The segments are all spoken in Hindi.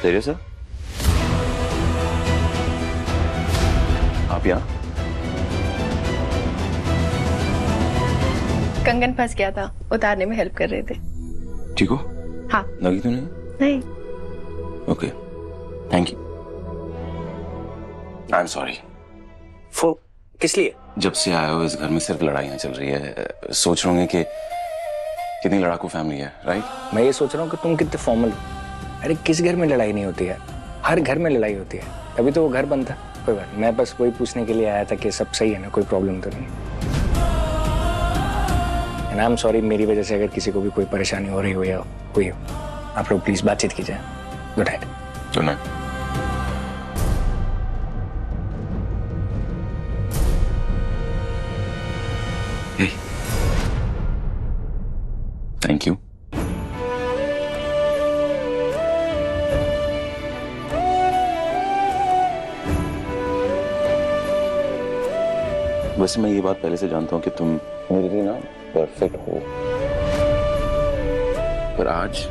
तेरे सर आप यहाँ? कंगन फंस गया था, उतारने में हेल्प कर रहे थे। ठीक हो? हाँ। लगी तो नहीं? नहीं। Okay, thank you. I am sorry. वो किस लिए? जब से आए हो इस घर में सिर्फ लड़ाइयाँ चल रही है। सोच रहे होंगे कि कितनी लड़ाकू फैमिली है, राइट? मैं ये सोच रहा हूँ कि तुम कितने फॉर्मल हो। अरे किस घर में लड़ाई नहीं होती है, हर घर में लड़ाई होती है, तभी तो वो घर बनता है। कोई बात नहीं, मैं बस वही पूछने के लिए आया था कि सब सही है ना, कोई प्रॉब्लम तो नहीं। एंड आई एम सॉरी, मेरी वजह से अगर किसी को भी कोई परेशानी हो रही हो या कोई हो, आप लोग प्लीज बातचीत कीजिए। Good night. Good night. Thank you. वैसे मैं ये बात पहले से जानता हूँ कि तुम मेरे लिए ना परफेक्ट हो, पर आज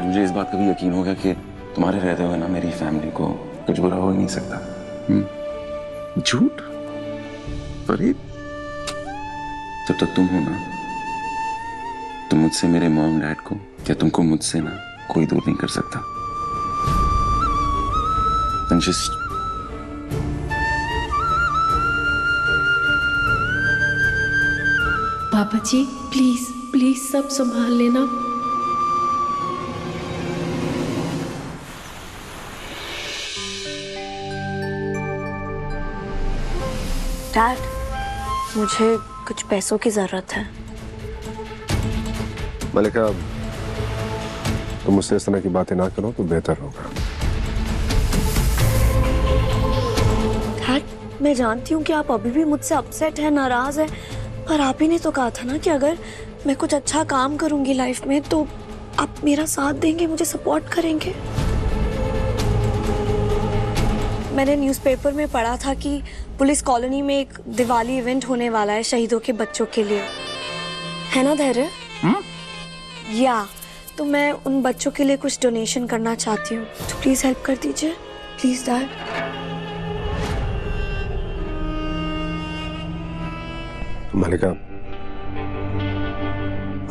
मुझे इस बात का भी यकीन हो गया कि तुम्हारे रहते हुए ना मेरी फैमिली को कुछ बुरा हो ही नहीं सकता। झूठ? फरीद, जब तक तुम हो ना, तो मुझसे मेरे मॉम डैड को या तुमको मुझसे ना कोई दूर नहीं कर सकता। And just पापा जी प्लीज प्लीज सब संभाल लेना। डैड, मुझे कुछ पैसों की जरूरत है। मलिका, तुम मुझसे इस तरह की बातें ना करो तो बेहतर होगा। डैड, मैं जानती हूँ कि आप अभी भी मुझसे अपसेट है, नाराज है, पर आप ही ने तो कहा था ना कि अगर मैं कुछ अच्छा काम करूंगी लाइफ में तो आप मेरा साथ देंगे, मुझे सपोर्ट करेंगे। मैंने न्यूज़पेपर में पढ़ा था कि पुलिस कॉलोनी में एक दिवाली इवेंट होने वाला है शहीदों के बच्चों के लिए, है ना धैर्य? या तो मैं उन बच्चों के लिए कुछ डोनेशन करना चाहती हूँ, तो प्लीज हेल्प कर दीजिए, प्लीज डैड। मलिका,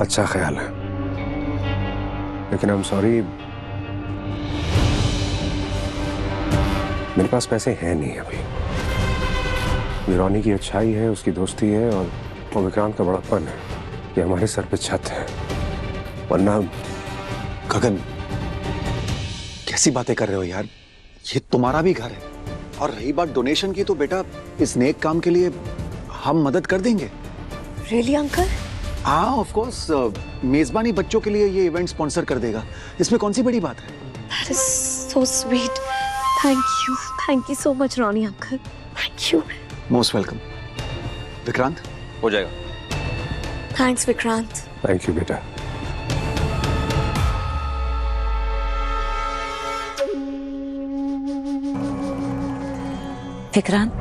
अच्छा ख्याल है, लेकिन आई एम सॉरी, मेरे पास पैसे हैं नहीं अभी। वीरानी की अच्छाई है, उसकी दोस्ती है, और विक्रांत का बड़प्पन है, ये हमारे सर पे छत है। वरना गगन, कैसी बातें कर रहे हो यार, ये तुम्हारा भी घर है। और रही बात डोनेशन की, तो बेटा इस नेक काम के लिए हम मदद कर देंगे। Really uncle? हाँ ऑफ कोर्स, मेजबानी बच्चों के लिए ये इवेंट स्पॉन्सर कर देगा, इसमें कौन सी बड़ी बात है। That is so sweet. Thank you so much, Ronnie uncle. Thank you. Most welcome. Vikrant, हो जाएगा। Thanks, विक्रांत। थैंक यू बेटा। विक्रांत,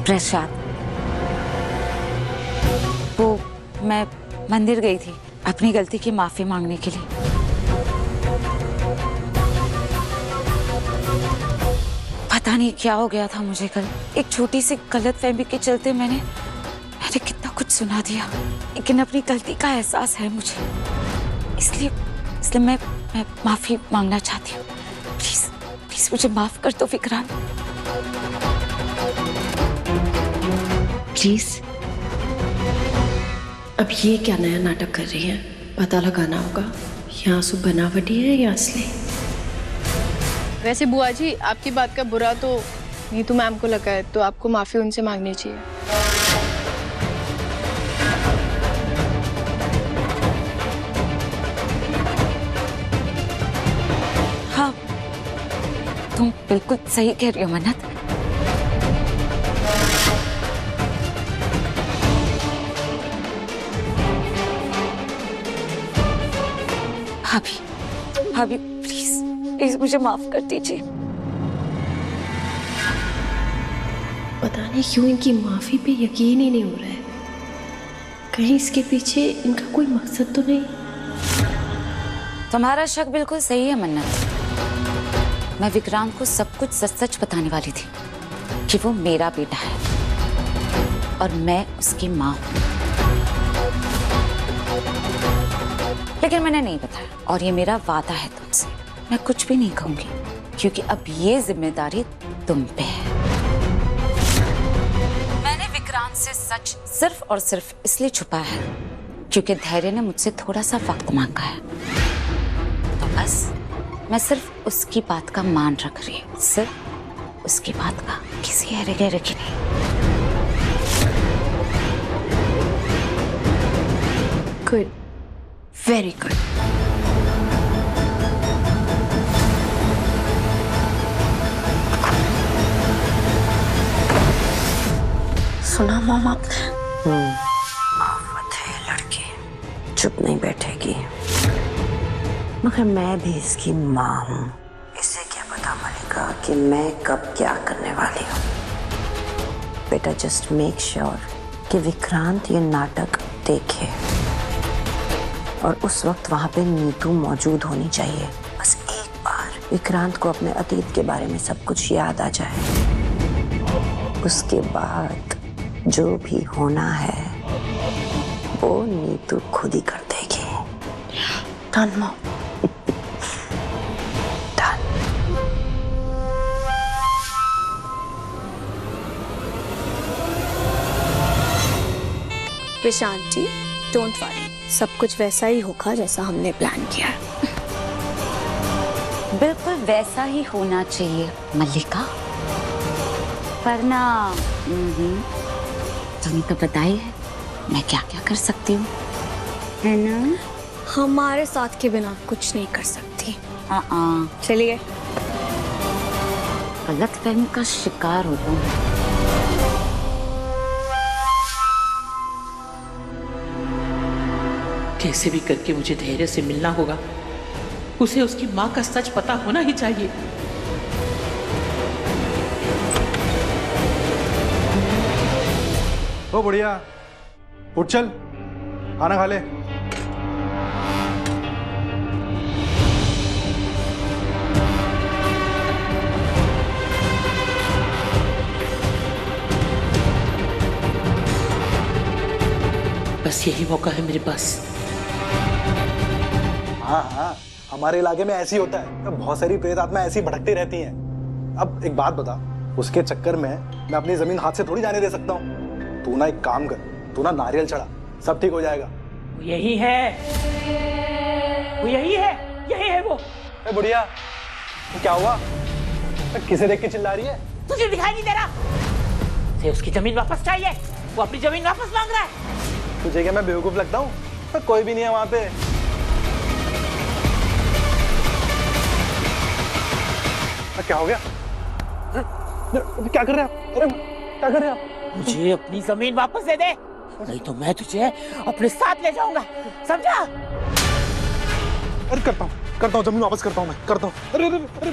प्रसाद, वो मैं मंदिर गई थी अपनी गलती की माफी मांगने के लिए। पता नहीं क्या हो गया था मुझे कल, एक छोटी सी गलतफहमी के चलते मैंने कितना कुछ सुना दिया, लेकिन अपनी गलती का एहसास है मुझे, इसलिए मैं माफी मांगना चाहती हूँ। प्लीज प्लीज मुझे माफ कर दो विक्रांत, प्लीज। अब ये क्या नया नाटक कर रही है, पता लगाना होगा ये आंसू बनावटी है या असली। वैसे बुआ जी, आपकी बात का बुरा तो नीतू मैम को लगा है, तो आपको माफी उनसे मांगनी चाहिए। हाँ, तुम बिल्कुल सही कह रही हो मन्नत। भाभी प्लीज मुझे माफ कर दीजिए। पता नहीं क्यों इनकी माफी पे यकीन ही नहीं हो रहा है। कहीं इसके पीछे इनका कोई मकसद तो नहीं? तुम्हारा शक बिल्कुल सही है मन्नत। मैं विक्रांत को सब कुछ सच सच बताने वाली थी कि वो मेरा बेटा है और मैं उसकी माँ हूँ, लेकिन मैंने नहीं बताया और ये मेरा वादा है तुमसे, मैं कुछ भी नहीं कहूंगी क्योंकि अब ये जिम्मेदारी तुम पे है। मैंने विक्रांत से सच सिर्फ और सिर्फ इसलिए छुपाया है क्योंकि धैर्य ने मुझसे थोड़ा सा वक्त मांगा है, तो बस मैं सिर्फ उसकी बात का मान रख रही हूँ, सिर्फ उसकी बात का, किसी अरे गहरे की नहीं। Good, very good. सुना मामा? आफत है लड़की, चुप नहीं बैठेगी। मगर मैं भी इसकी माँ हूँ, इसे क्या पता मलिका कि मैं कब क्या करने वाली हूँ। बेटा जस्ट मेक श्योर कि विक्रांत ये नाटक देखे और उस वक्त वहां पे नीतू मौजूद होनी चाहिए। बस एक बार विक्रांत को अपने अतीत के बारे में सब कुछ याद आ जाए, उसके बाद जो भी होना है वो नीतू खुद ही कर देगी। Done mom, done. विशांति, don't worry, सब कुछ वैसा ही होगा जैसा हमने प्लान किया है। बिल्कुल वैसा ही होना चाहिए मल्लिका, वरना तुम्हें तो पता ही है मैं क्या क्या कर सकती हूँ, है ना? हमारे साथ के बिना कुछ नहीं कर सकती। चलिए, गलतफहमी का शिकार हो तुम। कैसे भी करके मुझे धैर्य से मिलना होगा, उसे उसकी माँ का सच पता होना ही चाहिए। ओ बढ़िया, उठ चल, खाना खा ले। बस यही मौका है मेरे पास। हाँ हाँ, हमारे इलाके में ऐसी होता है, बहुत सारी प्रेत आत्मा ऐसी भटकती रहती हैं। अब एक बात बता, उसके चक्कर में मैं अपनी जमीन हाथ से थोड़ी जाने दे सकता हूँ। तू ना एक काम कर, तू ना नारियल चढ़ा, सब ठीक हो जाएगा। वो यही है, वो यही है, यही है वो। ए बुढ़िया, तो क्या हुआ? किसे देख के चिल्ला रही है? तुझे दिखाई नहीं दे रहा? उसे उसकी जमीन वापस चाहिए, वो अपनी जमीन वापस मांग रहा है। तुझे क्या मैं बेवकूफ लगता हूँ? कोई भी नहीं है वहां पे। क्या हो गया? क्या कर रहे हैं आप? अरे क्या कर रहे हैं आप? मुझे अपनी जमीन वापस दे दे, नहीं तो मैं तुझे अपने साथ ले जाऊंगा, समझा? अरे करता हूँ जमीन वापस करता हूँ, मैं करता हूँ। अरे अरे अरे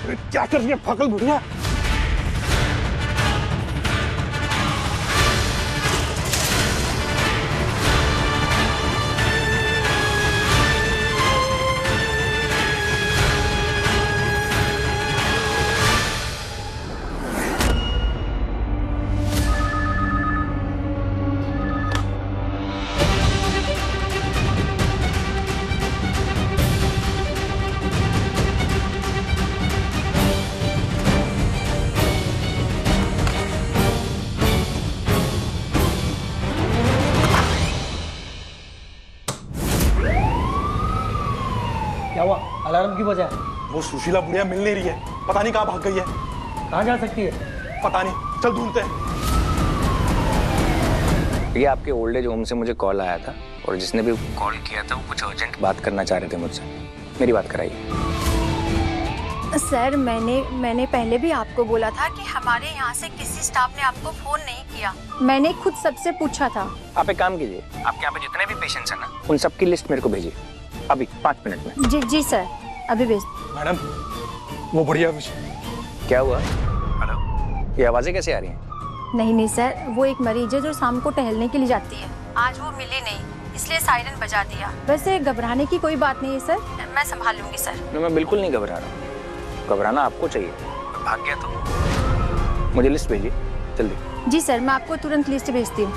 अरे क्या कर रही है पागल बुढ़िया? क्या हुआ? अलार्म क्यों बजा? वो सुशीला बुढ़िया मिल नहीं रही है, पता नहीं कहाँ भाग गई है। कहाँ जा सकती है? पता नहीं, चल ढूंढते हैं। ये आपके ओल्ड एज होम से मुझे कॉल आया था और जिसने भी कॉल किया था वो कुछ अर्जेंट बात करना चाह रहे थे मुझसे। मेरी बात कराइए। सर, मैंने पहले भी आपको बोला था कि हमारे यहाँ से किसी स्टाफ ने आपको फोन नहीं किया। मैंने खुद सबसे पूछा था। आप एक काम कीजिए, आपके यहाँ पे जितने भी पेशेंट्स हैं ना, उन सबकी लिस्ट मेरे को भेजिए अभी 5 मिनट में। जी सर, अभी भेज। मैडम, वो बुढ़िया क्या हुआ? हेलो, ये आवाजें कैसे आ रही हैं? नहीं नहीं सर, वो एक मरीज है जो शाम को टहलने के लिए जाती है। आज वो मिली नहीं, इसलिए सायरन बजा दिया। वैसे घबराने की कोई बात नहीं है सर, मैं संभाल लूंगी सर। मैं बिल्कुल नहीं घबरा रहा। घबराना आपको चाहिए। भाग गया तो मुझे लिस्ट भेजिए जल्दी। जी सर, मैं आपको तुरंत लिस्ट भेजती हूँ।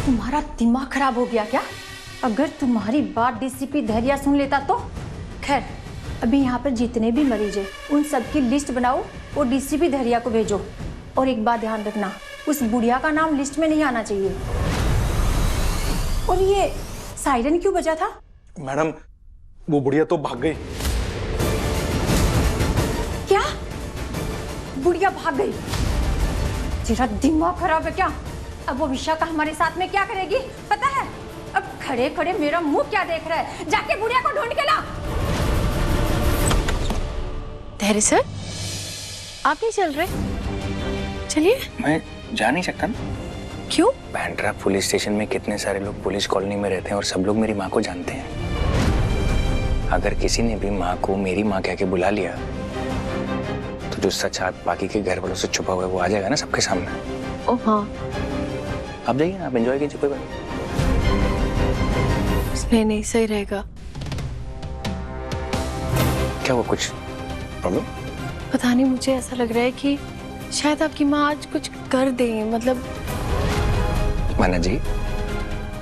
तुम्हारा दिमाग खराब हो गया क्या? अगर तुम्हारी बात डीसीपी धैर्या सुन लेता तो? खैर, अभी यहाँ पर जितने भी मरीज हैं उन सब की लिस्ट बनाओ और डीसीपी धैर्या को भेजो। और एक बात ध्यान रखना, उस बुढ़िया का नाम लिस्ट में नहीं आना चाहिए। और ये सायरन क्यों बजा था? मैडम, वो बुढ़िया तो भाग गई। क्या? बुढ़िया भाग गई? तेरा दिमाग खराब है क्या? अब वो विशाखा हमारे साथ में क्या करेगी पता है? अब खड़े खड़े मेरा मुंह क्या देख रहा है? जाके बुढ़िया को ढूंढ के ला। धैर्य सर, आप नहीं चल रहे? चलिए। मैं जा नहीं सकता ना। क्यों? बैंड्रा पुलिस स्टेशन में कितने सारे लोग पुलिस कॉलोनी में रहते हैं और सब लोग मेरी माँ को जानते हैं। अगर किसी ने भी माँ को मेरी माँ कह के बुला लिया तो जो सच हाथ बाकी के घर वालों से छुपा हुआ है वो आ जाएगा ना सबके सामने। ओ हाँ, आप जाइए ना, आप एंजॉय कीजिए, कोई बात नहीं नहीं, सही रहेगा। क्या वो कुछ प्रॉब्लम? पता नहीं, मुझे ऐसा लग रहा है कि शायद आपकी माँ आज कुछ कर दें। मतलब माना जी,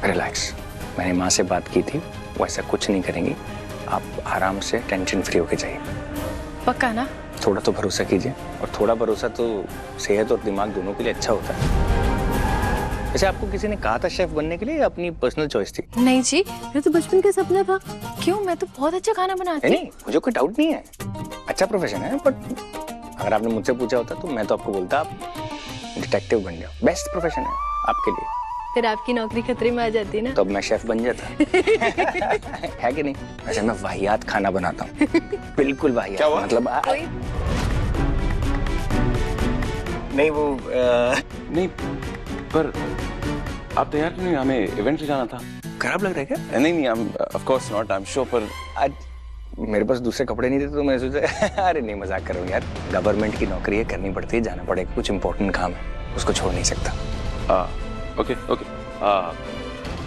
रिलैक्स। मैंने माँ से बात की थी, वो ऐसा कुछ नहीं करेंगी। आप आराम से टेंशन फ्री होके जाइए। पक्का ना? थोड़ा तो भरोसा कीजिए, और थोड़ा भरोसा तो सेहत और दिमाग दोनों के लिए अच्छा होता है। वैसे आपको किसी ने कहा था शेफ बनने के लिए या अपनी पर्सनल चॉइस थी? नहीं जी, मेरा तो बचपन का सपना था। क्यों, मैं तो बहुत अच्छा खाना बनाती हूँ। नहीं, मुझे कोई डाउट नहीं है, अच्छा प्रोफेशन है। बट अगर आपने मुझसे पूछा होता तो मैं तो आपको बोलता आप डिटेक्टिव बन जाओ, बेस्ट प्रोफेशन है आपके लिए। फिर आपकी नौकरी खतरे में आ जाती ना। तो अब मैं शेफ बन जाता है कि नहीं? वैसे मैं वाहियात खाना बनाता हूँ, बिल्कुल वाहियात। क्या हुआ? मतलब नहीं वो नहीं, पर आप तैयार क्यों नहीं? हमें इवेंट पे जाना था। खराब लग रहा है क्या? नहीं, of course not, I am sure. पर आज मेरे पास दूसरे कपड़े नहीं थे तो मैं सोचा अरे नहीं, मजाक कर रहा हूँ यार। गवर्नमेंट की नौकरी है, करनी पड़ती है, जाना पड़ेगा, कुछ इंपॉर्टेंट काम है, उसको छोड़ नहीं सकता। ओके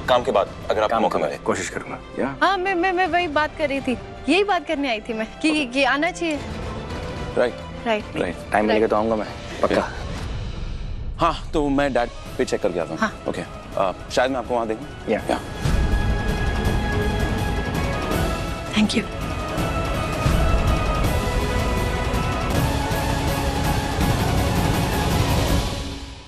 काम के बाद अगर आपको मौका मिले कोशिश करूंगा। हाँ, मैं वही बात कर रही थी, यही बात करने आई थी मैं कि आना चाहिए। राइट। टाइम मिलेगा तो आऊंगा मैं, पक्का। हाँ, तो मैं डैड पे चेक करके आता हूँ। हाँ। ओके, शायद मैं आपको वहाँ देखूँ। या थैंक यू।